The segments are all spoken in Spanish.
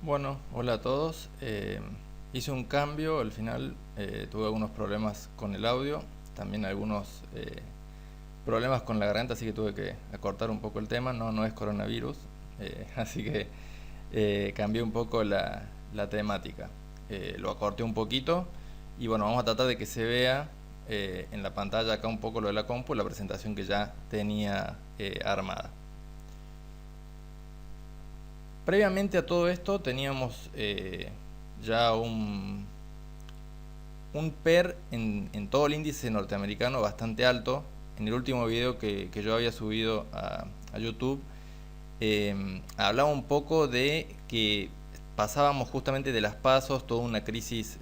Bueno, hola a todos. Hice un cambio, al final tuve algunos problemas con el audio, también algunos problemas con la garganta, así que tuve que acortar un poco el tema. No es coronavirus, así que cambié un poco la temática. Lo acorté un poquito y bueno, vamos a tratar de que se vea en la pantalla acá un poco lo de la compu, la presentación que ya tenía armada. Previamente a todo esto teníamos ya un PER en todo el índice norteamericano bastante alto. En el último video que yo había subido a YouTube, hablaba un poco de que pasábamos justamente de las pasos, toda una crisis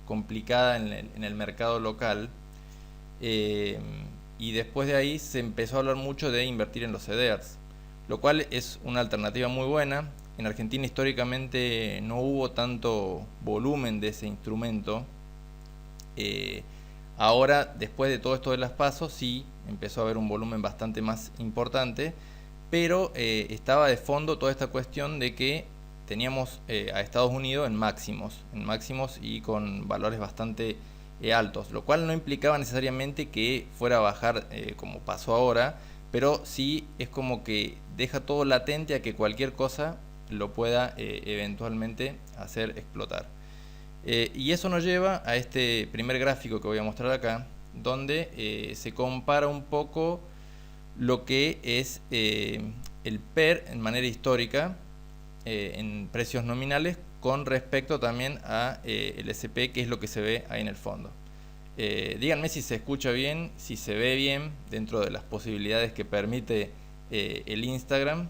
complicada en el mercado local. eh, y después de ahí se empezó a hablar mucho de invertir en los CDRs, lo cual es una alternativa muy buena. En Argentina históricamente no hubo tanto volumen de ese instrumento. Eh, Ahora, después de todo esto de las pasos, sí empezó a haber un volumen bastante más importante, pero estaba de fondo toda esta cuestión de que teníamos a Estados Unidos en máximos y con valores bastante altos, lo cual no implicaba necesariamente que fuera a bajar como pasó ahora, pero sí es como que deja todo latente a que cualquier cosa lo pueda eventualmente hacer explotar. Y eso nos lleva a este primer gráfico que voy a mostrar acá, donde se compara un poco lo que es el PER en manera histórica, en precios nominales, con respecto también a el SP, que es lo que se ve ahí en el fondo. Díganme si se escucha bien, si se ve bien dentro de las posibilidades que permite el Instagram.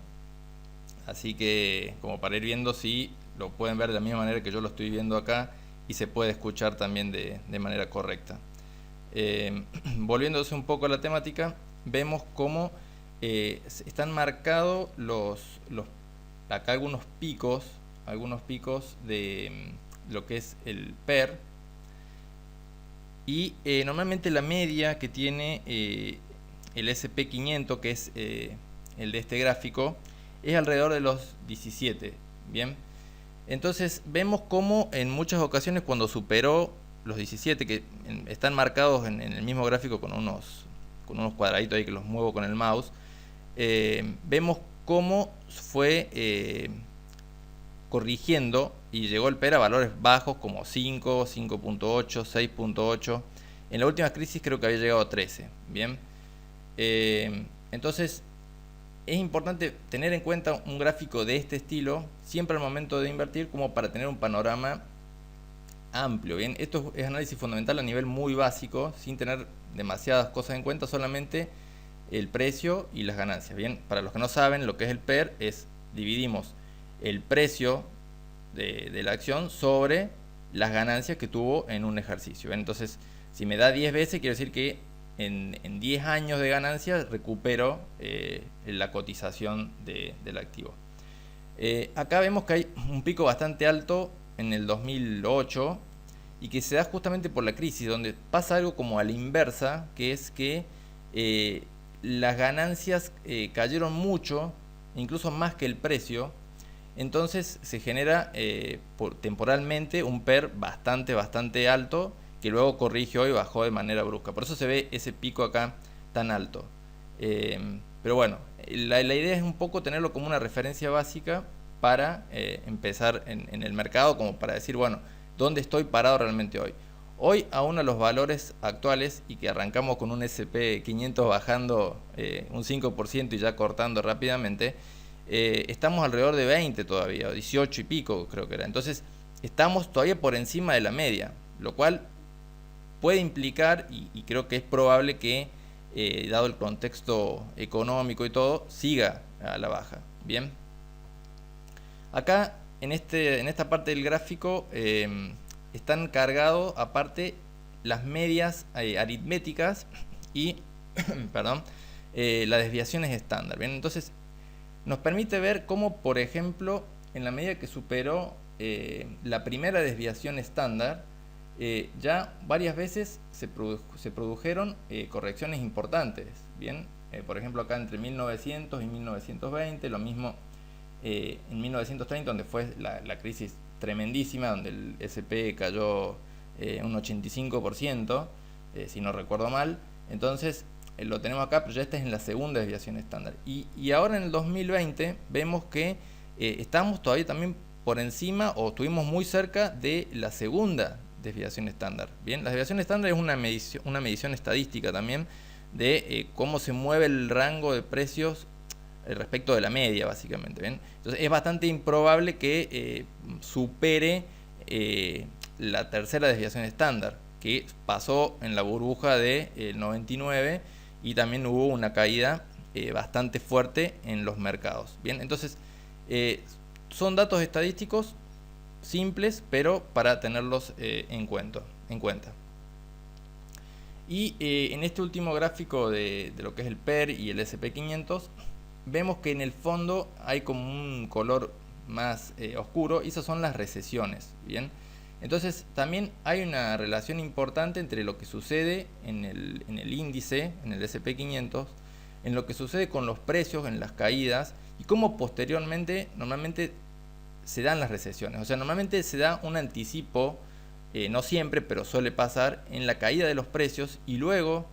Así que como para ir viendo si lo pueden ver de la misma manera que yo lo estoy viendo acá y se puede escuchar también de manera correcta. Volviéndose un poco a la temática, vemos cómo están marcados acá algunos picos de lo que es el PER, y normalmente la media que tiene el SP500, que es el de este gráfico, es alrededor de los 17. Bien, entonces vemos cómo en muchas ocasiones cuando superó los 17, que están marcados en el mismo gráfico con unos cuadraditos ahí que los muevo con el mouse, vemos cómo fue corrigiendo y llegó el PER a valores bajos como 5, 5.8, 6.8. En la última crisis creo que había llegado a 13. Bien, entonces es importante tener en cuenta un gráfico de este estilo siempre al momento de invertir, como para tener un panorama amplio. Bien, esto es análisis fundamental a nivel muy básico, sin tener demasiadas cosas en cuenta, solamente el precio y las ganancias. Bien, para los que no saben lo que es el PER, es dividimos el precio de la acción sobre las ganancias que tuvo en un ejercicio. Bien, entonces, si me da 10 veces, quiere decir que en 10 años de ganancias recupero la cotización del activo. Acá vemos que hay un pico bastante alto en el 2008 y que se da justamente por la crisis, donde pasa algo como a la inversa, que es que las ganancias cayeron mucho, incluso más que el precio. Entonces se genera temporalmente un PER bastante alto, que luego corrigió y bajó de manera brusca. Por eso se ve ese pico acá tan alto. Pero bueno, la idea es un poco tenerlo como una referencia básica para empezar en el mercado, como para decir, bueno, ¿dónde estoy parado realmente hoy? Hoy, aún a los valores actuales, y que arrancamos con un SP500 bajando un 5% y ya cortando rápidamente, estamos alrededor de 20 todavía, 18 y pico creo que era. Entonces, estamos todavía por encima de la media, lo cual puede implicar, y creo que es probable que, dado el contexto económico y todo, siga a la baja. Bien, acá en esta parte del gráfico están cargados aparte las medias aritméticas y perdón, las desviaciones estándar. Bien, entonces nos permite ver cómo, por ejemplo, en la medida que superó la primera desviación estándar, ya varias veces se produjeron correcciones importantes. Bien, por ejemplo acá entre 1900 y 1920, lo mismo en 1930, donde fue la crisis tremendísima, donde el S&P cayó un 85%, si no recuerdo mal. Entonces lo tenemos acá, pero ya esta es en la segunda desviación estándar. Y ahora en el 2020 vemos que estamos todavía también por encima, o estuvimos muy cerca de la segunda desviación estándar. Bien, la desviación estándar es una medición estadística también de cómo se mueve el rango de precios respecto de la media, básicamente. ¿Bien? Entonces es bastante improbable que supere la tercera desviación estándar, que pasó en la burbuja del 99, y también hubo una caída bastante fuerte en los mercados. Bien, entonces son datos estadísticos simples, pero para tenerlos en cuenta. Y en este último gráfico de lo que es el PER y el SP500, vemos que en el fondo hay como un color más oscuro, y esas son las recesiones. Bien, entonces también hay una relación importante entre lo que sucede en el índice, en el SP500, en lo que sucede con los precios, en las caídas, y cómo posteriormente normalmente se dan las recesiones. O sea, normalmente se da un anticipo, no siempre, pero suele pasar, en la caída de los precios, y luego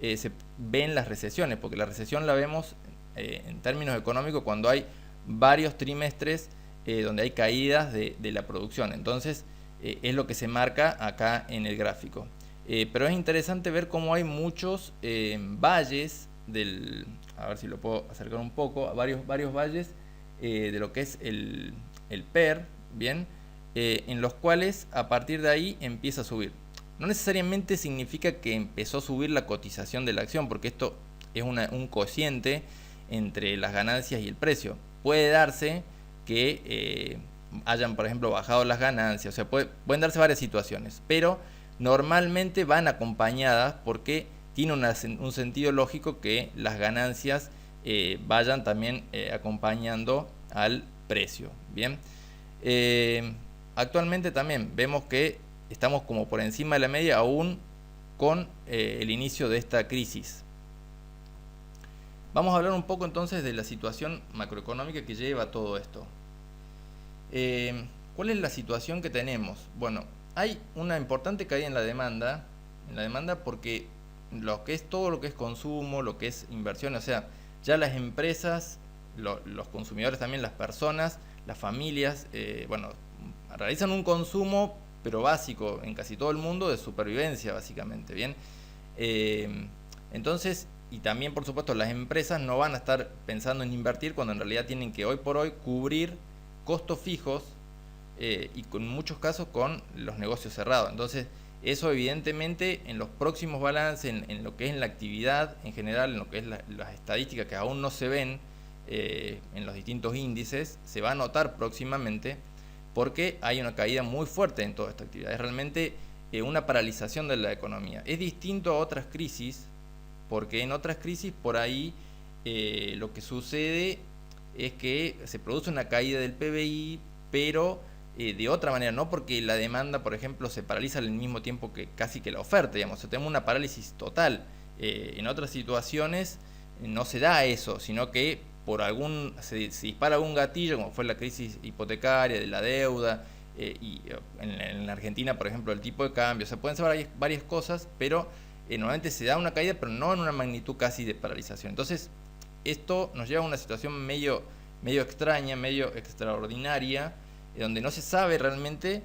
se ven las recesiones, porque la recesión la vemos en términos económicos cuando hay varios trimestres donde hay caídas de la producción. Entonces es lo que se marca acá en el gráfico. Pero es interesante ver cómo hay muchos valles a ver si lo puedo acercar un poco, varios valles de lo que es el PER, bien, en los cuales a partir de ahí empieza a subir. No necesariamente significa que empezó a subir la cotización de la acción, porque esto es un cociente entre las ganancias y el precio. Puede darse que hayan, por ejemplo, bajado las ganancias, o sea, pueden darse varias situaciones, pero normalmente van acompañadas, porque tiene un sentido lógico que las ganancias vayan también acompañando al precio. Bien, actualmente también vemos que estamos como por encima de la media, aún con el inicio de esta crisis. Vamos a hablar un poco entonces de la situación macroeconómica que lleva a todo esto. ¿Cuál es la situación que tenemos? Bueno, hay una importante caída en la demanda porque todo lo que es consumo, lo que es inversión, o sea, ya las empresas, los consumidores también, las personas, las familias, bueno, realizan un consumo, pero básico en casi todo el mundo, de supervivencia, básicamente. Bien, entonces, y también por supuesto las empresas no van a estar pensando en invertir cuando en realidad tienen que hoy por hoy cubrir costos fijos, y en muchos casos con los negocios cerrados. Entonces eso evidentemente en los próximos balances, en lo que es la actividad en general, en lo que es las estadísticas que aún no se ven en los distintos índices, se va a notar próximamente, porque hay una caída muy fuerte en toda esta actividad. Es realmente una paralización de la economía. Es distinto a otras crisis, porque en otras crisis por ahí lo que sucede es que se produce una caída del PBI, pero de otra manera, no porque la demanda, por ejemplo, se paraliza al mismo tiempo que casi que la oferta, digamos, o sea, tenemos una parálisis total. En otras situaciones no se da eso, sino que se dispara algún gatillo, como fue la crisis hipotecaria, de la deuda, y en la Argentina, por ejemplo, el tipo de cambio. O sea, pueden ser varias cosas, pero normalmente se da una caída, pero no en una magnitud casi de paralización. Entonces esto nos lleva a una situación medio extraña, medio extraordinaria, donde no se sabe realmente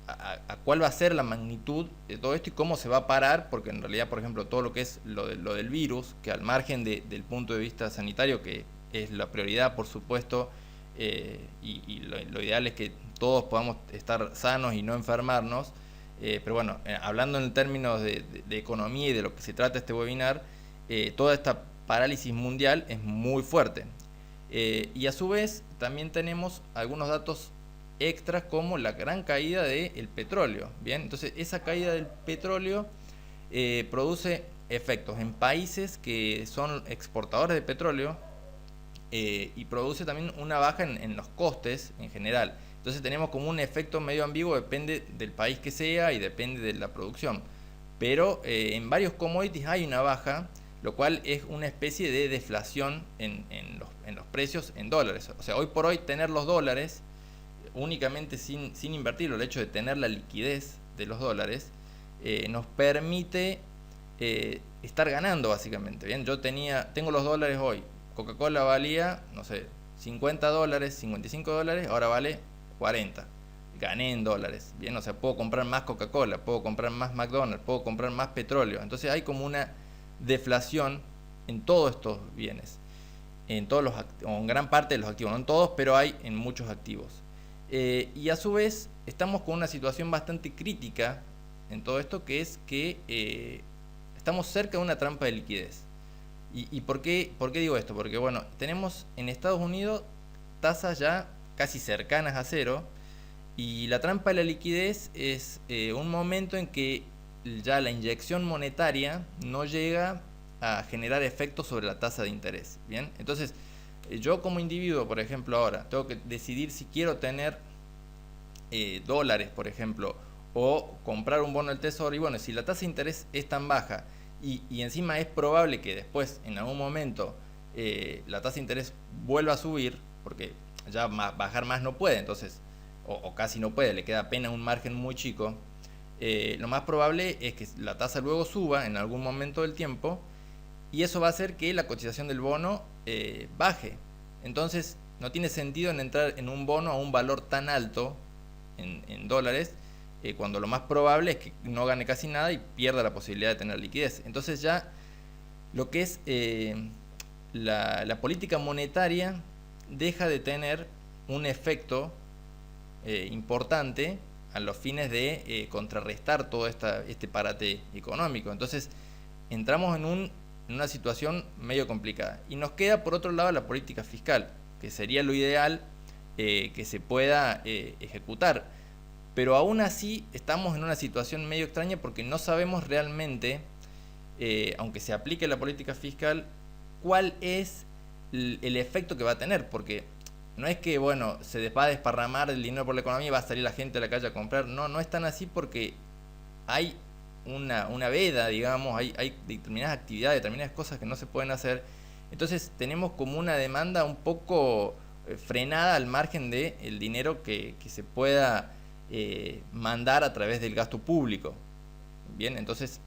a cuál va a ser la magnitud de todo esto y cómo se va a parar, porque en realidad, por ejemplo, todo lo que es lo del virus, que al margen del punto de vista sanitario, que es la prioridad, por supuesto, y lo ideal es que todos podamos estar sanos y no enfermarnos, pero bueno, hablando en términos de economía y de lo que se trata este webinar, toda esta parálisis mundial es muy fuerte. Y a su vez también tenemos algunos datos extras, como la gran caída del petróleo. Bien, entonces esa caída del petróleo produce efectos en países que son exportadores de petróleo, y produce también una baja en los costes en general. Entonces tenemos como un efecto medio ambiguo, depende del país que sea y depende de la producción. Pero en varios commodities hay una baja, lo cual es una especie de deflación en los precios en dólares. O sea, hoy por hoy tener los dólares únicamente sin invertirlo, el hecho de tener la liquidez de los dólares, nos permite estar ganando básicamente. Bien, tengo los dólares hoy. Coca-Cola valía, no sé, $50, $55, ahora vale 40. Gané en dólares. Bien, o sea, puedo comprar más Coca-Cola, puedo comprar más McDonald's, puedo comprar más petróleo. Entonces hay como una deflación en todos estos bienes, o en gran parte de los activos, no en todos, pero hay en muchos activos. Y a su vez estamos con una situación bastante crítica en todo esto, que es que estamos cerca de una trampa de liquidez. ¿Y por qué digo esto? Porque bueno, tenemos en Estados Unidos tasas ya casi cercanas a cero, y la trampa de la liquidez es un momento en que ya la inyección monetaria no llega a generar efectos sobre la tasa de interés. Bien, entonces yo como individuo, por ejemplo, ahora tengo que decidir si quiero tener dólares, por ejemplo, o comprar un bono del tesoro. Y bueno, si la tasa de interés es tan baja y encima es probable que después en algún momento la tasa de interés vuelva a subir, porque ya bajar más no puede, entonces o casi no puede, le queda apenas un margen muy chico, lo más probable es que la tasa luego suba en algún momento del tiempo, y eso va a hacer que la cotización del bono baje. Entonces no tiene sentido en entrar en un bono a un valor tan alto en dólares, cuando lo más probable es que no gane casi nada y pierda la posibilidad de tener liquidez. Entonces ya lo que es la política monetaria deja de tener un efecto importante a los fines de contrarrestar todo este parate económico. Entonces entramos en una situación medio complicada, y nos queda por otro lado la política fiscal, que sería lo ideal que se pueda ejecutar, pero aún así estamos en una situación medio extraña, porque no sabemos realmente, aunque se aplique la política fiscal, cuál es el efecto que va a tener, porque no es que, bueno, se va a desparramar el dinero por la economía y va a salir la gente a la calle a comprar. No es tan así, porque hay una veda, digamos, hay determinadas actividades, determinadas cosas que no se pueden hacer. Entonces tenemos como una demanda un poco frenada al margen del dinero que se pueda mandar a través del gasto público. Bien, entonces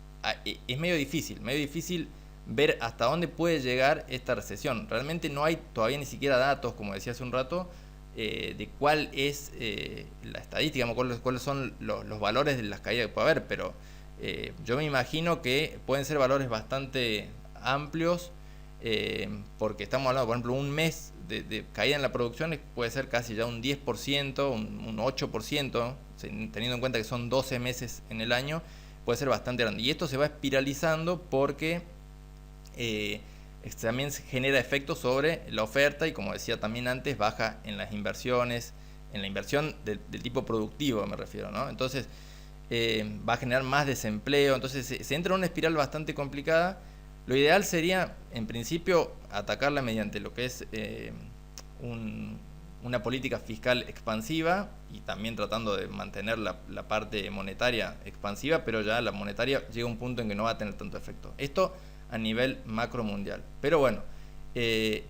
es medio difícil ver hasta dónde puede llegar esta recesión. Realmente no hay todavía ni siquiera datos, como decía hace un rato, de cuál es la estadística, cuáles son los valores de las caídas que puede haber, pero yo me imagino que pueden ser valores bastante amplios, porque estamos hablando, por ejemplo, un mes de caída en la producción puede ser casi ya un 10%, un 8%, teniendo en cuenta que son 12 meses en el año, puede ser bastante grande. Y esto se va espiralizando porque también genera efectos sobre la oferta, y como decía también antes, baja en las inversiones, en la inversión del tipo productivo me refiero, ¿no? Entonces va a generar más desempleo. Entonces se entra en una espiral bastante complicada. Lo ideal sería, en principio, atacarla mediante lo que es una política fiscal expansiva, y también tratando de mantener la parte monetaria expansiva, pero ya la monetaria llega a un punto en que no va a tener tanto efecto. Esto a nivel macro mundial. Pero bueno,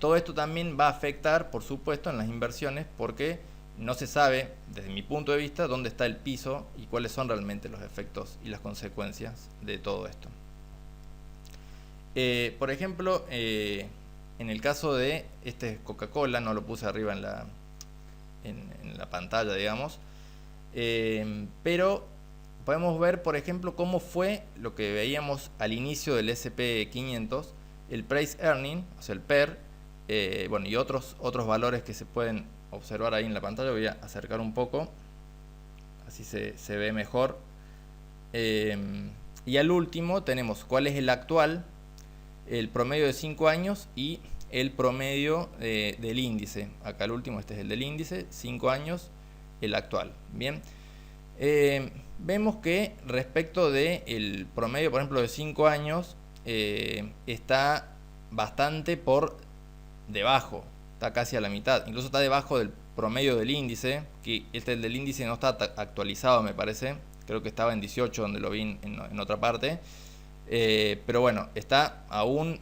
todo esto también va a afectar, por supuesto, en las inversiones, porque no se sabe, desde mi punto de vista, dónde está el piso y cuáles son realmente los efectos y las consecuencias de todo esto. Por ejemplo, en el caso de Coca-Cola, no lo puse arriba en la pantalla, digamos, pero podemos ver, por ejemplo, cómo fue lo que veíamos al inicio del SP500, el Price Earning, o sea, el PER, bueno, y otros valores que se pueden observar ahí en la pantalla. Voy a acercar un poco, así se ve mejor. Y al último tenemos cuál es el actual, el promedio de 5 años y el promedio del índice. Acá el último, este es el del índice, 5 años, el actual. Bien. Vemos que respecto del promedio, por ejemplo, de 5 años, está bastante por debajo, está casi a la mitad, incluso está debajo del promedio del índice, que el del índice no está actualizado, me parece, creo que estaba en 18 donde lo vi en otra parte, Pero bueno, está aún,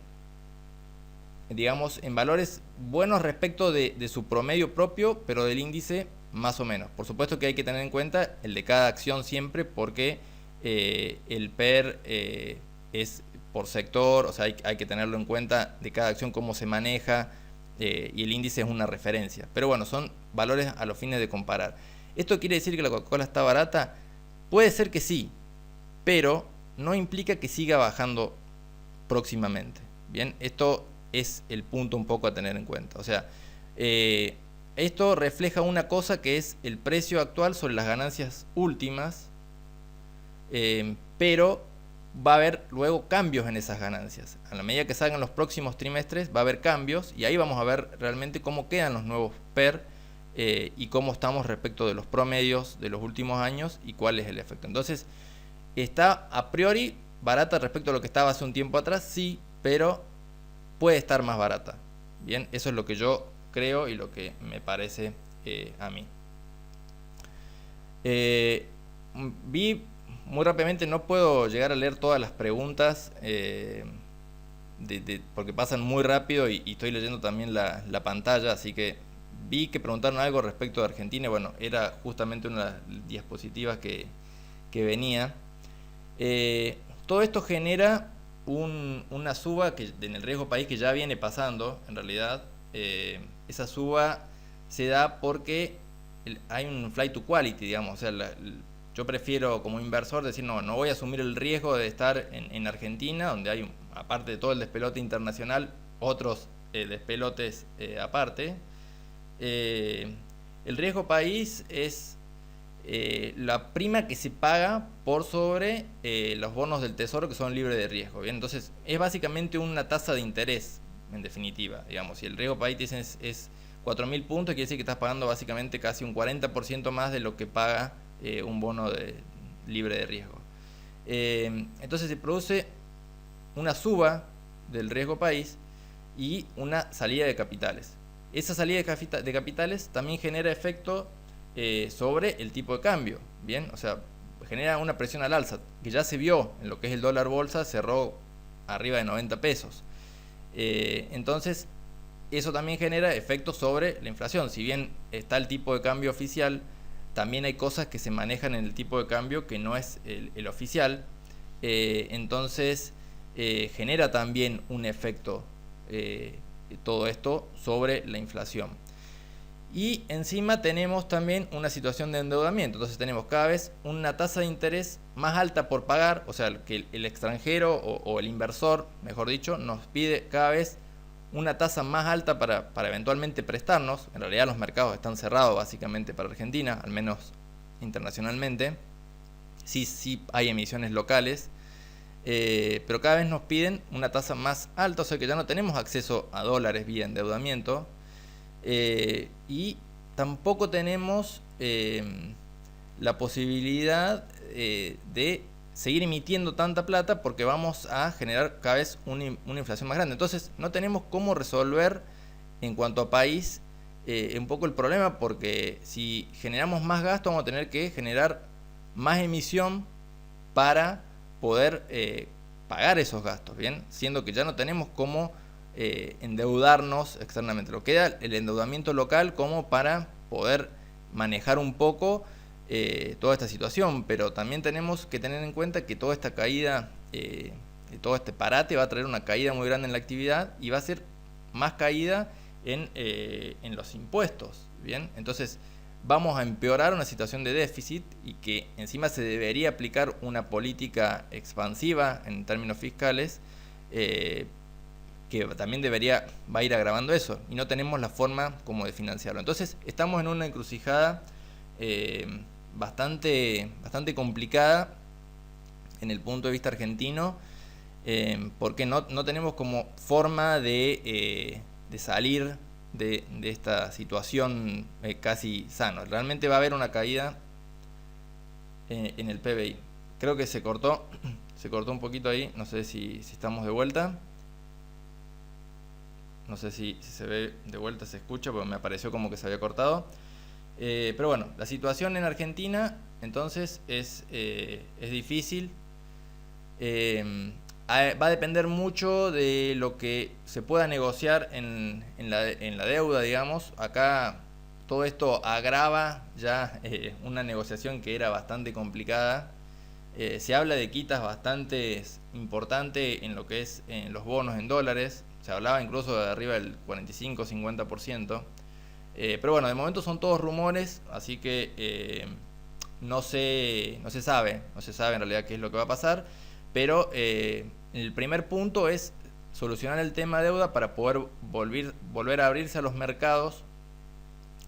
digamos, en valores buenos respecto de su promedio propio, pero del índice más o menos. Por supuesto que hay que tener en cuenta el de cada acción siempre, porque el PER es por sector, o sea, hay que tenerlo en cuenta de cada acción, cómo se maneja, y el índice es una referencia. Pero bueno, son valores a los fines de comparar. ¿Esto quiere decir que la Coca-Cola está barata? Puede ser que sí, pero no implica que siga bajando próximamente. Bien, esto es el punto un poco a tener en cuenta. O sea, esto refleja una cosa que es el precio actual sobre las ganancias últimas, pero va a haber luego cambios en esas ganancias. A la medida que salgan los próximos trimestres va a haber cambios y ahí vamos a ver realmente cómo quedan los nuevos PER y cómo estamos respecto de los promedios de los últimos años y cuál es el efecto. Entonces, está a priori barata respecto a lo que estaba hace un tiempo atrás, sí, pero puede estar más barata. Bien, eso es lo que yo creo y lo que me parece a mí. Vi muy rápidamente, no puedo llegar a leer todas las preguntas porque pasan muy rápido y estoy leyendo también la pantalla, así que vi que preguntaron algo respecto de Argentina. Bueno, era justamente una de las diapositivas que venía. Todo esto genera una suba que en el riesgo país que ya viene pasando, en realidad. Esa suba se da porque hay un flight to quality, digamos. O sea, yo prefiero como inversor decir, no voy a asumir el riesgo de estar en Argentina, donde hay, aparte de todo el despelote internacional, otros despelotes aparte. El riesgo país es la prima que se paga por sobre los bonos del tesoro que son libres de riesgo. ¿Bien? Entonces es básicamente una tasa de interés, en definitiva. Digamos, si el riesgo país es 4.000 puntos, quiere decir que estás pagando básicamente casi un 40% más de lo que paga un bono libre de riesgo. Entonces se produce una suba del riesgo país y una salida de capitales. Esa salida de capitales también genera efecto sobre el tipo de cambio. Bien, o sea, genera una presión al alza que ya se vio en lo que es el dólar bolsa, cerró arriba de 90 pesos. Entonces eso también genera efectos sobre la inflación. Si bien está el tipo de cambio oficial, también hay cosas que se manejan en el tipo de cambio que no es el oficial. Entonces genera también un efecto todo esto sobre la inflación. Y encima tenemos también una situación de endeudamiento. Entonces tenemos cada vez una tasa de interés más alta por pagar, o sea, que el extranjero o el inversor, mejor dicho, nos pide cada vez una tasa más alta para eventualmente prestarnos. En realidad los mercados están cerrados básicamente para Argentina, al menos internacionalmente. Sí hay emisiones locales, pero cada vez nos piden una tasa más alta, o sea que ya no tenemos acceso a dólares vía endeudamiento. Y tampoco tenemos la posibilidad de seguir emitiendo tanta plata porque vamos a generar cada vez una inflación más grande. Entonces no tenemos cómo resolver en cuanto a país un poco el problema, porque si generamos más gasto vamos a tener que generar más emisión para poder pagar esos gastos, ¿bien? Siendo que ya no tenemos cómo endeudarnos externamente. Lo queda el endeudamiento local como para poder manejar un poco toda esta situación, pero también tenemos que tener en cuenta que toda esta caída, todo este parate va a traer una caída muy grande en la actividad y va a ser más caída en los impuestos, ¿bien? Entonces vamos a empeorar una situación de déficit y que encima se debería aplicar una política expansiva en términos fiscales, que también va a ir agravando eso, y no tenemos la forma como de financiarlo. Entonces estamos en una encrucijada bastante complicada en el punto de vista argentino, porque no tenemos como forma de salir de esta situación casi sano. Realmente va a haber una caída en el PBI. Creo que se cortó un poquito ahí, no sé si estamos de vuelta. No sé si se ve de vuelta, se escucha, porque me apareció como que se había cortado. Pero bueno, la situación en Argentina entonces es difícil. Va a depender mucho de lo que se pueda negociar en la deuda, digamos. Acá todo esto agrava ya una negociación que era bastante complicada. Se habla de quitas bastante importantes en lo que es en los bonos en dólares. Se hablaba incluso de arriba del 45-50%. Pero bueno, de momento son todos rumores, así que no se sabe en realidad qué es lo que va a pasar. Pero el primer punto es solucionar el tema de deuda para poder volver a abrirse a los mercados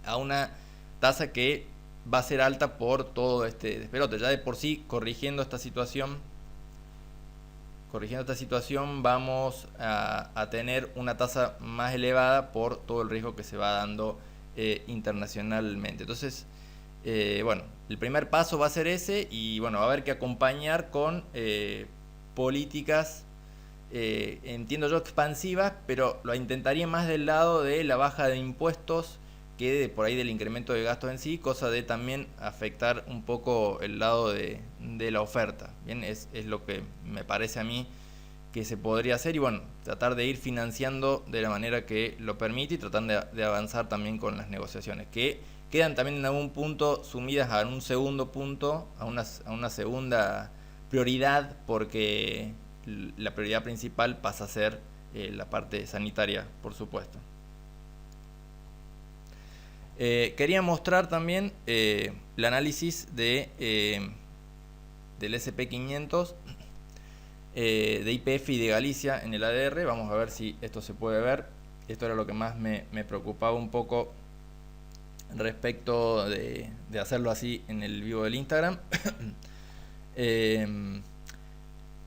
a una tasa que va a ser alta por todo este despelote. Ya de por sí, corrigiendo esta situación vamos a tener una tasa más elevada por todo el riesgo que se va dando internacionalmente. Entonces, bueno, el primer paso va a ser ese, y bueno, va a haber que acompañar con políticas, entiendo yo, expansivas, pero lo intentaría más del lado de la baja de impuestos que de por ahí del incremento de gastos en sí, cosa de también afectar un poco el lado de la oferta. Bien, es lo que me parece a mí que se podría hacer, y bueno, tratar de ir financiando de la manera que lo permite, y tratar de avanzar también con las negociaciones, que quedan también en algún punto sumidas a un segundo punto, a una segunda prioridad, porque la prioridad principal pasa a ser la parte sanitaria, por supuesto. Quería mostrar también el análisis del SP500, de YPF y de Galicia en el ADR. Vamos a ver si esto se puede ver. Esto era lo que más me preocupaba un poco respecto de hacerlo así en el vivo del Instagram.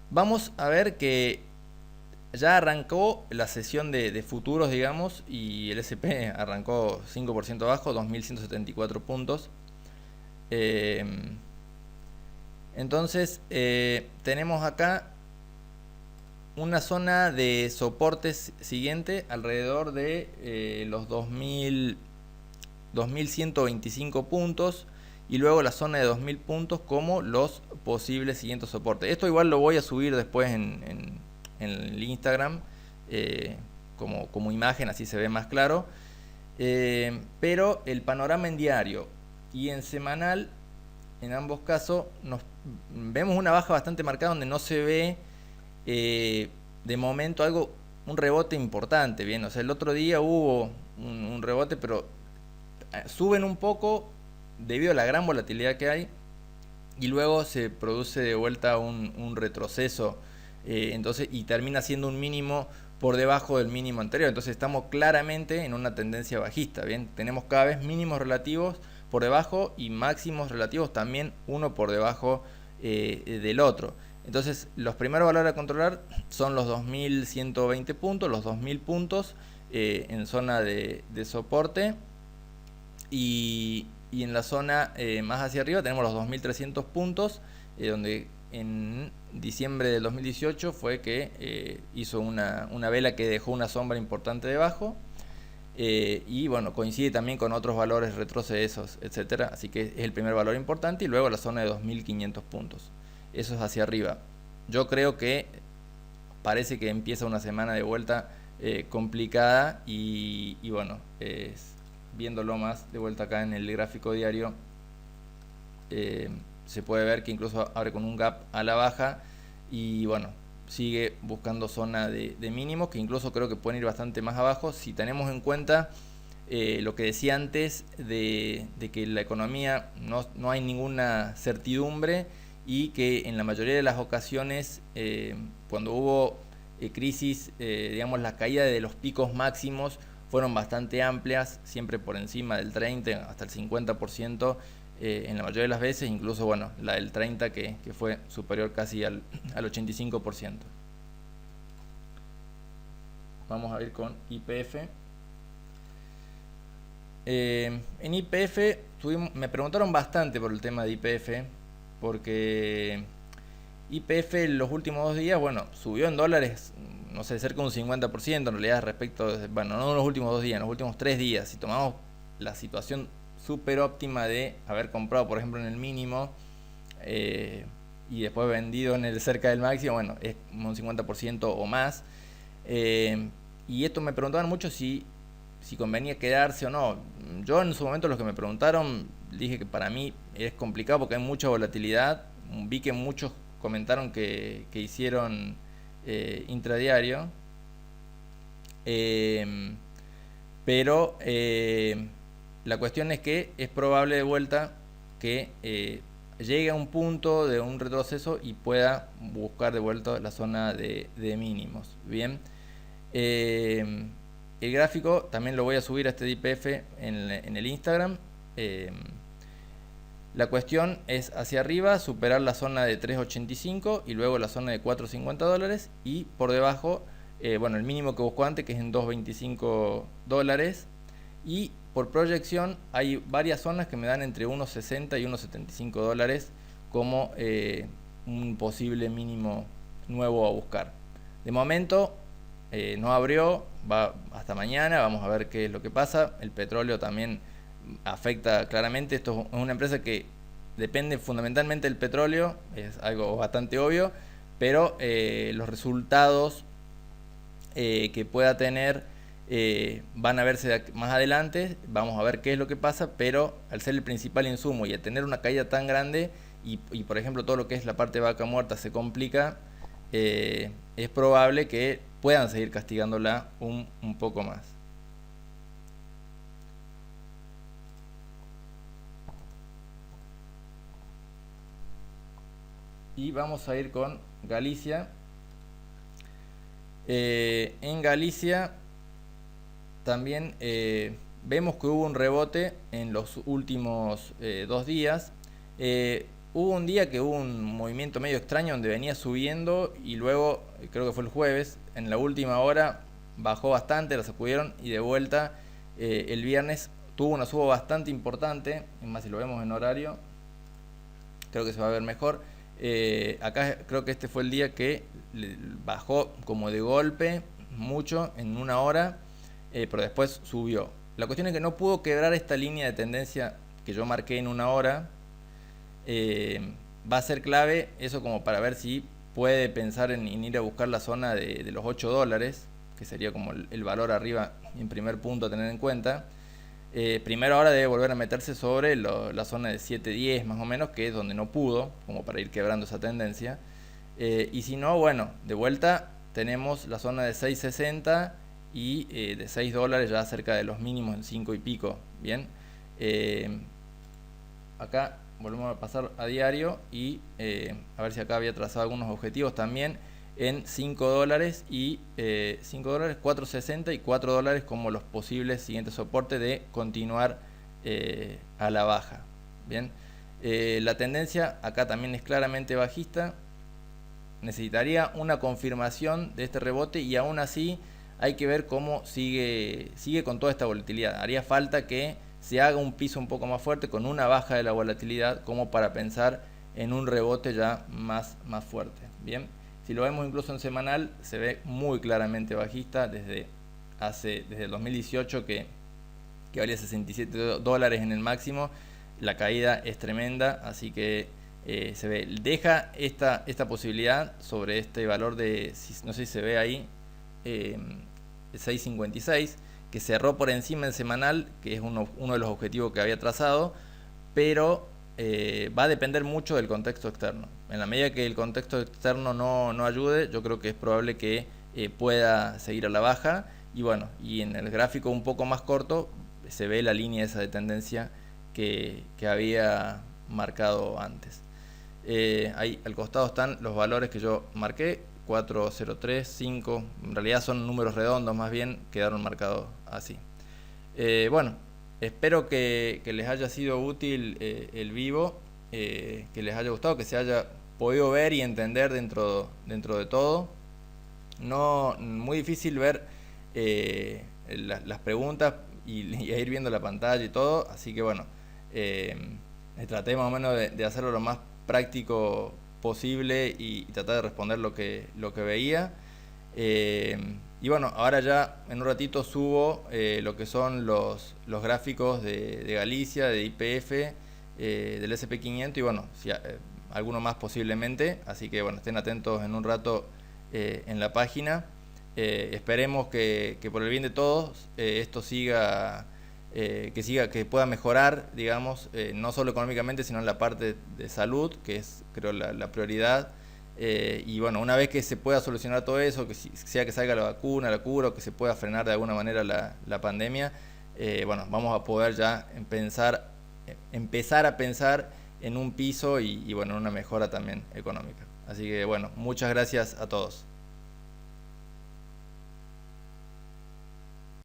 Vamos a ver que ya arrancó la sesión de futuros, digamos, y el SP arrancó 5% abajo, 2.174 puntos. Entonces, tenemos acá una zona de soportes siguiente alrededor de los 2.125 puntos, y luego la zona de 2.000 puntos como los posibles siguientes soportes. Esto igual lo voy a subir después en el Instagram como imagen, así se ve más claro. Pero el panorama en diario y en semanal, en ambos casos, vemos una baja bastante marcada, donde no se ve de momento un rebote importante. Bien, o sea, el otro día hubo un rebote, pero suben un poco debido a la gran volatilidad que hay, y luego se produce de vuelta un retroceso, entonces, y termina siendo un mínimo por debajo del mínimo anterior. Entonces estamos claramente en una tendencia bajista. Bien, tenemos cada vez mínimos relativos por debajo y máximos relativos también uno por debajo del otro. Entonces los primeros valores a controlar son los 2.120 puntos, los 2.000 puntos en zona de soporte, y en la zona más hacia arriba tenemos los 2.300 puntos, donde en diciembre del 2018 fue que hizo una vela que dejó una sombra importante debajo, y bueno, coincide también con otros valores retrocesos, etcétera. Así que es el primer valor importante, y luego la zona de 2.500 puntos. Eso es hacia arriba. Yo creo que parece que empieza una semana de vuelta complicada, y bueno, viéndolo más de vuelta acá en el gráfico diario, se puede ver que incluso abre con un gap a la baja, y bueno, sigue buscando zona de mínimos, que incluso creo que pueden ir bastante más abajo, si tenemos en cuenta lo que decía antes de que la economía no hay ninguna certidumbre, y que en la mayoría de las ocasiones cuando hubo crisis, digamos, la caída de los picos máximos fueron bastante amplias, siempre por encima del 30 hasta el 50%, en la mayoría de las veces, incluso bueno, la del 30 que fue superior casi al 85%. Vamos a ir con YPF. En YPF me preguntaron bastante por el tema de YPF, porque YPF en los últimos 2 días, bueno, subió en dólares, no sé, cerca de un 50% en realidad respecto, bueno, no en los últimos 2 días, en los últimos 3 días. Si tomamos la situación súper óptima de haber comprado, por ejemplo, en el mínimo, y después vendido en el cerca del máximo, bueno, es un 50% o más. Y esto me preguntaban mucho si convenía quedarse o no. Yo en su momento, los que me preguntaron, dije que para mí es complicado porque hay mucha volatilidad. Vi que muchos comentaron que hicieron intradiario. Eh, pero la cuestión es que es probable de vuelta que llegue a un punto de un retroceso y pueda buscar de vuelta la zona de mínimos. Bien. El gráfico también lo voy a subir a este DPF en el Instagram. La cuestión es hacia arriba superar la zona de 3.85 y luego la zona de $4.50 y por debajo, bueno, el mínimo que busco antes, que es en $2.25, y por proyección hay varias zonas que me dan entre $1.60 y $1.75 como un posible mínimo nuevo a buscar. De momento no abrió, va hasta mañana, vamos a ver qué es lo que pasa. El petróleo también afecta claramente. Esto es una empresa que depende fundamentalmente del petróleo, es algo bastante obvio, pero los resultados que pueda tener van a verse más adelante. Vamos a ver qué es lo que pasa, pero al ser el principal insumo y al tener una caída tan grande y por ejemplo todo lo que es la parte de vaca muerta se complica, es probable que puedan seguir castigándola un poco más. Y vamos a ir con Galicia. En Galicia también vemos que hubo un rebote en los últimos 2 días. Hubo un día que hubo un movimiento medio extraño donde venía subiendo y luego, creo que fue el jueves, en la última hora bajó bastante, la sacudieron y de vuelta el viernes tuvo una suba bastante importante. Es más, si lo vemos en horario, creo que se va a ver mejor. Acá creo que este fue el día que bajó como de golpe mucho en una hora, pero después subió. La cuestión es que no pudo quebrar esta línea de tendencia que yo marqué en una hora. Va a ser clave eso como para ver si puede pensar en ir a buscar la zona de los $8, que sería como el valor arriba en primer punto a tener en cuenta. Primero ahora debe volver a meterse sobre la zona de 7.10 más o menos, que es donde no pudo, como para ir quebrando esa tendencia. Y si no, bueno, de vuelta tenemos la zona de 6.60 y de $6 ya cerca de los mínimos en 5 y pico. Bien, acá volvemos a pasar a diario y a ver si acá había trazado algunos objetivos también en $5 y $5, 4.60 y $4 como los posibles siguientes soportes de continuar a la baja. Bien, la tendencia acá también es claramente bajista. Necesitaría una confirmación de este rebote y aún así hay que ver cómo sigue con toda esta volatilidad. Haría falta que se haga un piso un poco más fuerte con una baja de la volatilidad como para pensar en un rebote ya más fuerte. Bien, si lo vemos incluso en semanal se ve muy claramente bajista desde el 2018 que valía $67 en el máximo. La caída es tremenda, así que se ve, deja esta posibilidad sobre este valor de, no sé si se ve ahí, 6.56, que cerró por encima en semanal, que es uno de los objetivos que había trazado, pero va a depender mucho del contexto externo. En la medida que el contexto externo no ayude, yo creo que es probable que pueda seguir a la baja. Y bueno, y en el gráfico un poco más corto se ve la línea esa de tendencia que había marcado antes. Ahí al costado están los valores que yo marqué, 403, 5, en realidad son números redondos, más bien quedaron marcados así. Bueno, espero que les haya sido útil el vivo, que les haya gustado, que se haya podido ver y entender dentro de todo. No, muy difícil ver las preguntas y ir viendo la pantalla y todo, así que bueno, traté más o menos de hacerlo lo más práctico posible y tratar de responder lo que veía. Y bueno, ahora ya en un ratito subo lo que son los gráficos de Galicia, de YPF, del SP500 y bueno, alguno más posiblemente, así que bueno, estén atentos en un rato en la página. Esperemos que por el bien de todos esto siga, que pueda mejorar, digamos, no solo económicamente, sino en la parte de salud, que es, creo, la prioridad. Y bueno, una vez que se pueda solucionar todo eso, sea que salga la vacuna, la cura, o que se pueda frenar de alguna manera la pandemia, bueno, vamos a poder ya empezar a pensar en un piso y bueno, en una mejora también económica. Así que bueno, muchas gracias a todos.